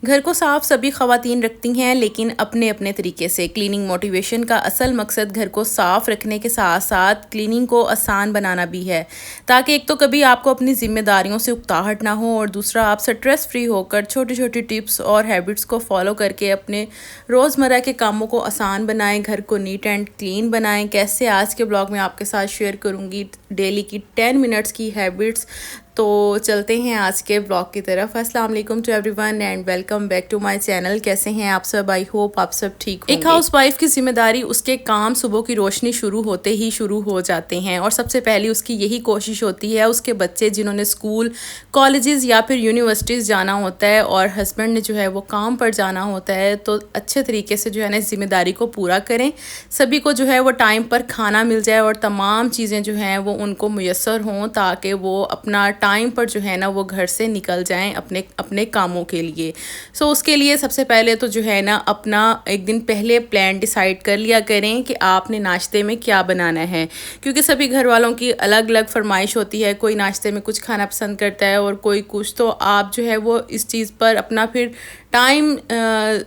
घर को साफ सभी ख़वातीन रखती हैं, लेकिन अपने अपने तरीके से। क्लीनिंग मोटिवेशन का असल मकसद घर को साफ रखने के साथ साथ क्लीनिंग को आसान बनाना भी है, ताकि एक तो कभी आपको अपनी जिम्मेदारियों से उकताहट ना हो, और दूसरा आप स्ट्रेस फ्री होकर छोटी छोटी टिप्स और हैबिट्स को फॉलो करके अपने रोज़मर्रा के कामों को आसान बनाएं, घर को नीट एंड क्लीन बनाएं। कैसे, आज के ब्लॉग में आपके साथ शेयर करूंगी डेली की 10 मिनट्स की हैबिट्स। तो चलते हैं आज के ब्लॉग की तरफ। अस्सलाम वालेकुम to everyone and welcome back to my channel. कैसे हैं आप सब? आई होप आप सब ठीक होंगे। एक हाउसवाइफ की जिम्मेदारी, उसके काम सुबह की रोशनी शुरू होते ही शुरू हो जाते हैं, और सबसे पहले उसकी यही कोशिश होती है उसके बच्चे जिन्होंने स्कूल, कॉलेजेस या फिर यूनिवर्सिटीज़ जाना होता है, और हस्बैंड ने जो है वो काम पर जाना होता है, तो अच्छे तरीके से जो है ना इस जिम्मेदारी को पूरा करें। सभी को जो है वो टाइम पर खाना मिल जाए और तमाम चीज़ें जो हैं वो उनको मुयस्सर हों, ताकि वो अपना टाइम पर जो है ना वो घर से निकल जाएं अपने अपने कामों के लिए। सो उसके लिए सबसे पहले तो जो है ना अपना एक दिन पहले प्लान डिसाइड कर लिया करें कि आपने नाश्ते में क्या बनाना है, क्योंकि सभी घर वालों की अलग अलग फरमाइश होती है। कोई नाश्ते में कुछ खाना पसंद करता है और कोई कुछ। तो आप जो है वो इस चीज़ पर अपना फिर टाइम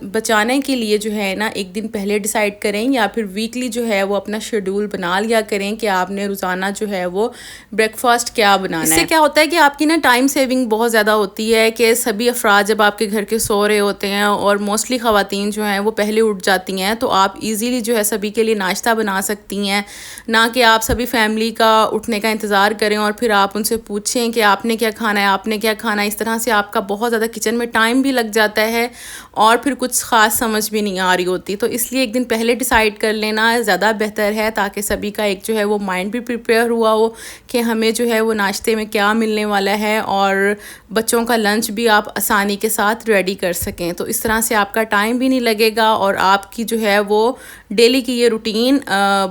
बचाने के लिए जो है ना एक दिन पहले डिसाइड करें, या फिर वीकली जो है वो अपना शेड्यूल बना लिया करें कि आपने रोज़ाना जो है वो ब्रेकफास्ट क्या बनाना है। इससे क्या होता है कि आपकी ना टाइम सेविंग बहुत ज़्यादा होती है, कि सभी अफराद जब आपके घर के सो रहे होते हैं और मोस्टली ख़वातीन जो हैं वो पहले उठ जाती हैं, तो आप इजीली जो है सभी के लिए नाश्ता बना सकती हैं, ना कि आप सभी फैमिली का उठने का इंतज़ार करें और फिर आप उनसे पूछें कि आपने क्या खाना है, आपने क्या खाना है। इस तरह से आपका बहुत ज़्यादा किचन में टाइम भी लग जाता है और फिर कुछ ख़ास समझ भी नहीं आ रही होती। तो इसलिए एक दिन पहले डिसाइड कर लेना ज़्यादा बेहतर है, ताकि सभी का एक जो है वो माइंड भी प्रिपेयर हुआ हो कि हमें जो है वो नाश्ते में क्या मिलने वाला है, और बच्चों का लंच भी आप आसानी के साथ रेडी कर सकें। तो इस तरह से आपका टाइम भी नहीं लगेगा और आपकी जो है वो डेली की ये रूटीन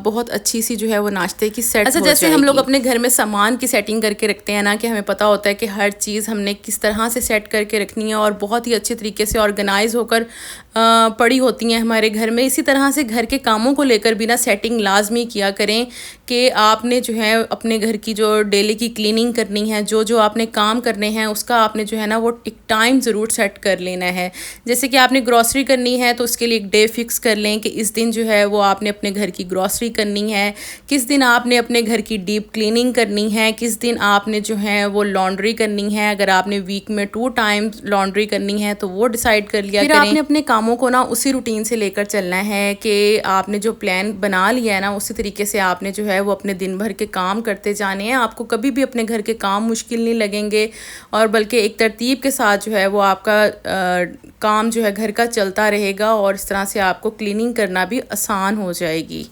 बहुत अच्छी सी जो है वो नाश्ते की सेट हो जाएगी। जैसे हम लोग अपने घर में सामान की सेटिंग करके रखते हैं ना, कि हमें पता होता है कि हर चीज़ हमने किस तरह से सेट करके रखनी है और बहुत ही अच्छे तरीके से ऑर्गेनाइज होकर पड़ी होती हैं हमारे घर में। इसी तरह से घर के कामों को लेकर भी ना सेटिंग लाजमी किया करें, कि आपने जो है अपने घर की जो डेली की क्लीनिंग करनी है, जो जो आपने काम करने हैं उसका आपने जो है ना वो एक टाइम ज़रूर सेट कर लेना है। जैसे कि आपने ग्रॉसरी करनी है तो उसके लिए एक डे फिक्स कर लें कि इस दिन जो है वो आपने अपने घर की ग्रॉसरी करनी है, किस दिन आपने अपने घर की डीप क्लीनिंग करनी है, किस दिन आपने जो है वो लॉन्ड्री करनी है। अगर आपने वीक में 2 टाइम्स लॉन्ड्री करनी है तो वो डिसाइड कर लिया करें। आपने अपने कामों को ना उसी रूटीन से लेकर चलना है, कि आपने जो प्लान बना लिया है ना उसी तरीके से आपने जो है वो अपने दिन भर के काम करते जाने हैं। आपको कभी भी अपने घर के काम मुश्किल नहीं लगेंगे, और बल्कि एक तरतीब के साथ जो है वो आपका काम जो है घर का चलता रहेगा, और इस तरह से आपको क्लीनिंग करना भी आसान हो जाएगी।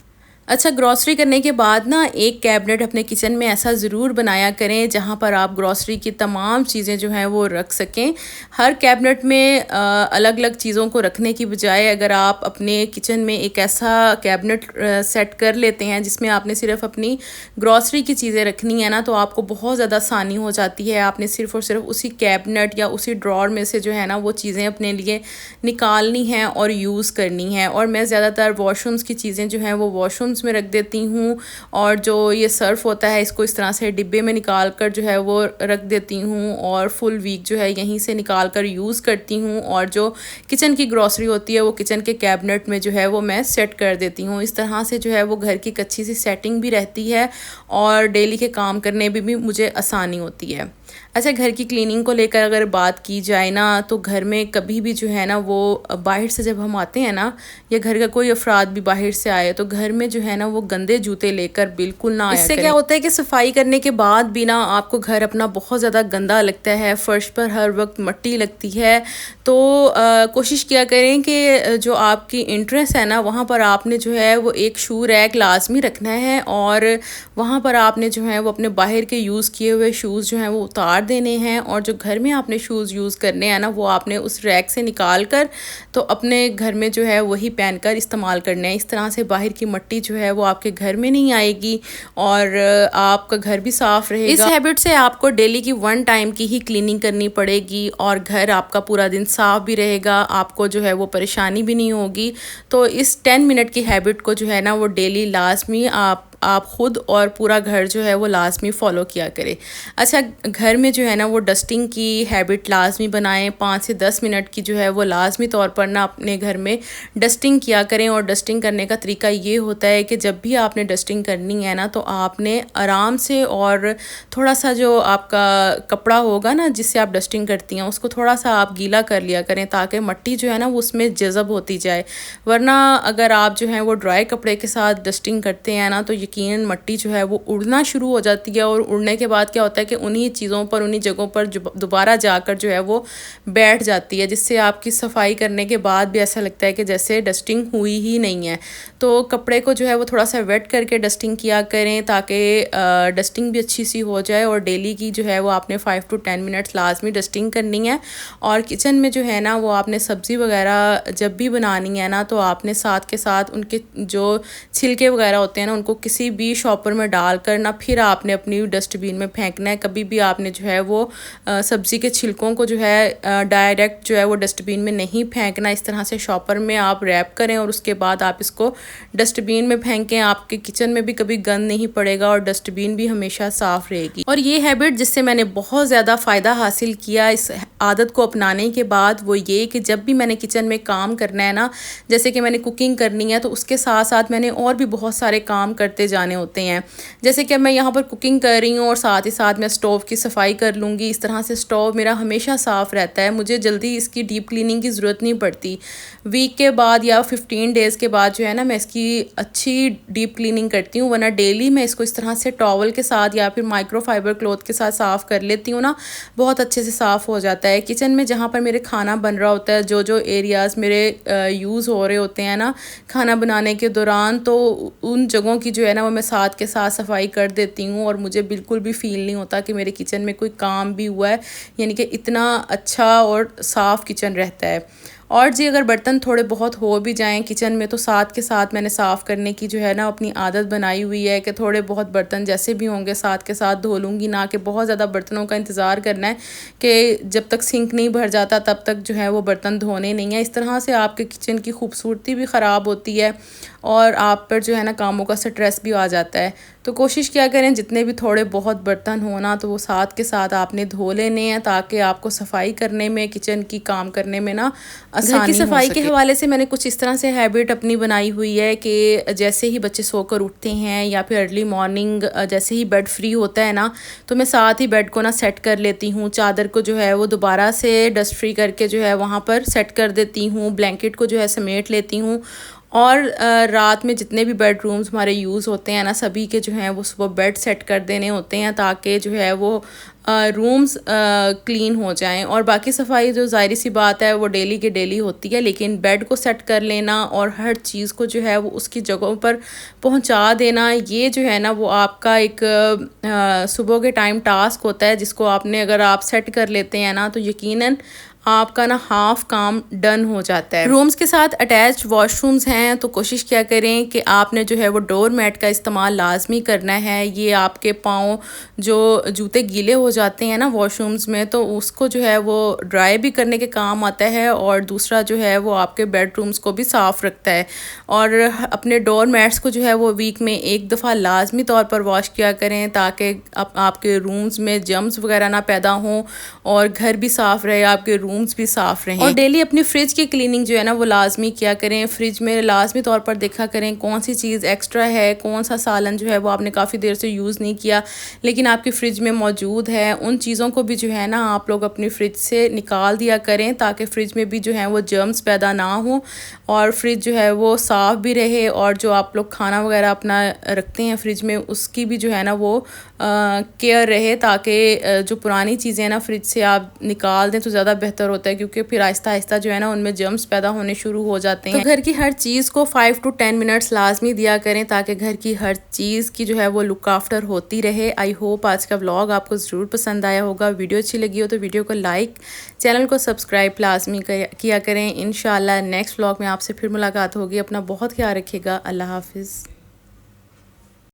अच्छा, ग्रॉसरी करने के बाद ना एक कैबिनेट अपने किचन में ऐसा ज़रूर बनाया करें जहाँ पर आप ग्रॉसरी की तमाम चीज़ें जो हैं वो रख सकें। हर कैबिनेट में अलग अलग चीज़ों को रखने की बजाय अगर आप अपने किचन में एक ऐसा कैबिनेट सेट कर लेते हैं जिसमें आपने सिर्फ अपनी ग्रॉसरी की चीज़ें रखनी है ना, तो आपको बहुत ज़्यादा आसानी हो जाती है। आपने सिर्फ़ और सिर्फ उसी कैबिनेट या उसी ड्रॉर में से जो है ना वो चीज़ें अपने लिए निकालनी हैं और यूज़ करनी है। और मैं ज़्यादातर वॉशरूम्स की चीज़ें जो हैं वो वॉशरूम्स में रख देती हूँ, और जो ये सर्फ होता है इसको इस तरह से डिब्बे में निकाल कर जो है वो रख देती हूँ, और फुल वीक जो है यहीं से निकाल कर यूज़ करती हूँ। और जो किचन की ग्रॉसरी होती है वो किचन के कैबिनेट में जो है वो मैं सेट कर देती हूँ। इस तरह से जो है वो घर की एक अच्छी सी सेटिंग भी रहती है, और डेली के काम करने में भी मुझे आसानी होती है। अच्छा, घर की क्लीनिंग को लेकर अगर बात की जाए ना, तो घर में कभी भी जो है ना वो बाहर से जब हम आते हैं ना, या घर का कोई अफराद भी बाहर से आए, तो घर में जो है ना वो गंदे जूते लेकर बिल्कुल ना आया करें। इससे क्या होता है कि सफाई करने के बाद भी ना आपको घर अपना बहुत ज़्यादा गंदा लगता है, फ़र्श पर हर वक्त मट्टी लगती है। तो कोशिश किया करें कि जो आपकी इंटरेस्ट है ना वहाँ पर आपने जो है वो एक शू रैक लाजमी रखना है, और वहाँ पर आपने जो है वो अपने बाहर के यूज़ किए हुए शूज़ जो हैं वो उतार देने हैं, और जो घर में आपने शूज़ यूज़ करने हैं ना वो आपने उस रैक से निकाल कर तो अपने घर में जो है वही पहन कर इस्तेमाल करने हैं। इस तरह से बाहर की मट्टी जो है वो आपके घर में नहीं आएगी, और आपका घर भी साफ़ रहेगा। इस हैबिट से आपको डेली की 1 टाइम की ही क्लीनिंग करनी पड़ेगी, और घर आपका पूरा दिन साफ़ भी रहेगा, आपको जो है वो परेशानी भी नहीं होगी। तो इस 10 मिनट की हैबिट को जो है ना वो डेली लाजमी आप आप ख़ुद और पूरा घर जो है वो लाजमी फ़ॉलो किया करें। अच्छा, घर में जो है ना वो डस्टिंग की हैबिट लाजमी बनाएं। 5 से 10 मिनट की जो है वो लाजमी तौर पर ना अपने घर में डस्टिंग किया करें। और डस्टिंग करने का तरीका ये होता है कि जब भी आपने डस्टिंग करनी है ना तो आपने आराम से और थोड़ा सा जो आपका कपड़ा होगा ना जिससे आप डस्टिंग करती हैं उसको थोड़ा सा आप गीला कर लिया करें ताकि मिट्टी जो है ना वो उसमें जज़ब होती जाए। वरना अगर आप जो है वो ड्राई कपड़े के साथ डस्टिंग करते हैं ना तो यकीनन मिट्टी जो है वो उड़ना शुरू हो जाती है। और उड़ने के बाद क्या होता है कि उन्हीं चीज़ों पर, उन्हीं जगहों पर दोबारा जाकर जो है वो बैठ जाती है, जिससे आपकी सफाई करने के बाद भी ऐसा लगता है कि जैसे डस्टिंग हुई ही नहीं है। तो कपड़े को जो है वो थोड़ा सा वेट करके डस्टिंग किया करें ताकि डस्टिंग भी अच्छी सी हो जाए। और डेली की जो है वो आपने 5 to 10 मिनट्स लाजमी डस्टिंग करनी है। और किचन में जो है ना वो आपने सब्ज़ी वगैरह जब भी बनानी है ना तो आपने साथ के साथ उनके जो छिलके वगैरह होते हैं ना उनको किसी भी शॉपर में डाल कर ना फिर आपने अपनी डस्टबिन में फेंकना है। कभी भी आपने जो है वो सब्ज़ी के छिलकों को जो है डायरेक्ट जो है वो डस्टबिन में नहीं फेंकना। इस तरह से शॉपर में आप रैप करें और उसके बाद आप इसको डस्टबिन में फेंकें। आपके किचन में भी कभी गंद नहीं पड़ेगा और डस्टबिन भी हमेशा साफ़ रहेगी। और ये हैबिट जिससे मैंने बहुत ज़्यादा फ़ायदा हासिल किया इस आदत को अपनाने के बाद वो ये कि जब भी मैंने किचन में काम करना है ना, जैसे कि मैंने कुकिंग करनी है तो उसके साथ साथ मैंने और भी बहुत सारे काम करते जाने होते हैं। जैसे कि मैं यहाँ पर कुकिंग कर रही हूँ और साथ ही साथ मैं स्टोव की सफाई कर लूँगी। इस तरह से स्टोव मेरा हमेशा साफ़ रहता है, मुझे जल्दी इसकी डीप क्लीनिंग की ज़रूरत नहीं पड़ती। वीक के बाद या 15 डेज़ के बाद जो है ना मैं इसकी अच्छी डीप क्लीनिंग करती हूँ। वरना डेली मैं इसको इस तरह से टॉवल के साथ या फिर माइक्रोफाइबर क्लॉथ के साथ साफ़ कर लेती हूँ ना, बहुत अच्छे से साफ़ हो जाता है। किचन में जहाँ पर मेरे खाना बन रहा होता है, जो जो एरियाज़ मेरे यूज़ हो रहे होते हैं ना खाना बनाने के दौरान, तो उन जगहों की जो है ना वो मैं साथ के साथ सफाई कर देती हूँ। और मुझे बिल्कुल भी फ़ील नहीं होता कि मेरे किचन में कोई काम भी हुआ है, यानी कि इतना अच्छा और साफ़ किचन रहता है। और जी अगर बर्तन थोड़े बहुत हो भी जाएं किचन में तो साथ के साथ मैंने साफ़ करने की जो है ना अपनी आदत बनाई हुई है कि थोड़े बहुत बर्तन जैसे भी होंगे साथ के साथ धो लूँगी। ना कि बहुत ज़्यादा बर्तनों का इंतज़ार करना है कि जब तक सिंक नहीं भर जाता तब तक जो है वो बर्तन धोने नहीं है। इस तरह से आपके किचन की खूबसूरती भी ख़राब होती है और आप पर जो है ना कामों का स्ट्रेस भी आ जाता है। तो कोशिश किया करें जितने भी थोड़े बहुत बर्तन हो ना तो वो साथ के साथ आपने धो लेने हैं ताकि आपको सफाई करने में, किचन की काम करने में ना आसानी हो सके। घर की सफाई के हवाले से मैंने कुछ इस तरह से हैबिट अपनी बनाई हुई है कि जैसे ही बच्चे सोकर उठते हैं या फिर अर्ली मॉर्निंग जैसे ही बेड फ्री होता है ना तो मैं साथ ही बेड को ना सेट कर लेती हूँ। चादर को जो है वो दोबारा से डस्ट फ्री करके जो है वहाँ पर सेट कर देती हूँ। ब्लैंकेट को जो है समेट लेती हूँ। और रात में जितने भी बेडरूम्स हमारे यूज़ होते हैं ना सभी के जो हैं वो सुबह बेड सेट कर देने होते हैं ताकि जो है वो रूम्स क्लीन हो जाएं। और बाकी सफाई जो ज़ाहिर सी बात है वो डेली के डेली होती है, लेकिन बेड को सेट कर लेना और हर चीज़ को जो है वो उसकी जगहों पर पहुंचा देना, ये जो है ना वो आपका एक सुबह के टाइम टास्क होता है जिसको आपने अगर आप सेट कर लेते हैं ना तो यकीनन आपका ना हाफ काम डन हो जाता है। रूम्स के साथ अटैच वॉशरूम्स हैं तो कोशिश क्या करें कि आपने जो है वो डोर मैट का इस्तेमाल लाजमी करना है। ये आपके पाँव जो जूते गीले हो जाते हैं ना वॉशरूम्स में तो उसको जो है वो ड्राई भी करने के काम आता है और दूसरा जो है वो आपके बेडरूम्स को भी साफ़ रखता है। और अपने डोर मैट्स को जो है वो वीक में एक दफ़ा लाजमी तौर पर वॉश किया करें ताकि आपके रूम्स में जर्म्स वगैरह ना पैदा हों और घर भी साफ़ रहे, आपके रूम्स भी साफ़ रहें। और डेली अपनी फ्रिज की क्लीनिंग जो है ना वो लाजमी किया करें। फ्रिज में लाजमी तौर पर देखा करें कौन सी चीज़ एक्स्ट्रा है, कौन सा सालन जो है वो आपने काफ़ी देर से यूज़ नहीं किया लेकिन आपकी फ्रिज में मौजूद है, उन चीज़ों को भी जो है ना आप लोग अपनी फ्रिज से निकाल दिया करें ताकि फ्रिज में भी जो है वो जर्म्स पैदा ना हो और फ्रिज जो है वो साफ़ भी रहे। और जो आप लोग खाना वगैरह अपना रखते हैं फ्रिज में उसकी भी जो है ना वो केयर रहे ताकि जो पुरानी चीज़ें ना फ्रिज से आप निकाल दें तो ज़्यादा बेहतर होता है क्योंकि फिर आहिस्ता आहिस्ता जो है ना उनमें जर्म्स पैदा होने शुरू हो जाते हैं। तो घर की हर चीज़ को 5 to 10 मिनट्स लाजमी दिया करें ताकि घर की हर चीज़ की जो है वो लुक आफ्टर होती रहे। आई होप आज का व्लॉग आपको ज़रूर पसंद आया होगा। वीडियो अच्छी लगी हो तो वीडियो को लाइक, चैनल को सब्सक्राइब लाजमी किया करें। इंशाल्लाह नेक्स्ट व्लॉग में आपसे फिर मुलाकात होगी। अपना बहुत ख्याल रखिएगा। अल्लाह हाफिज़।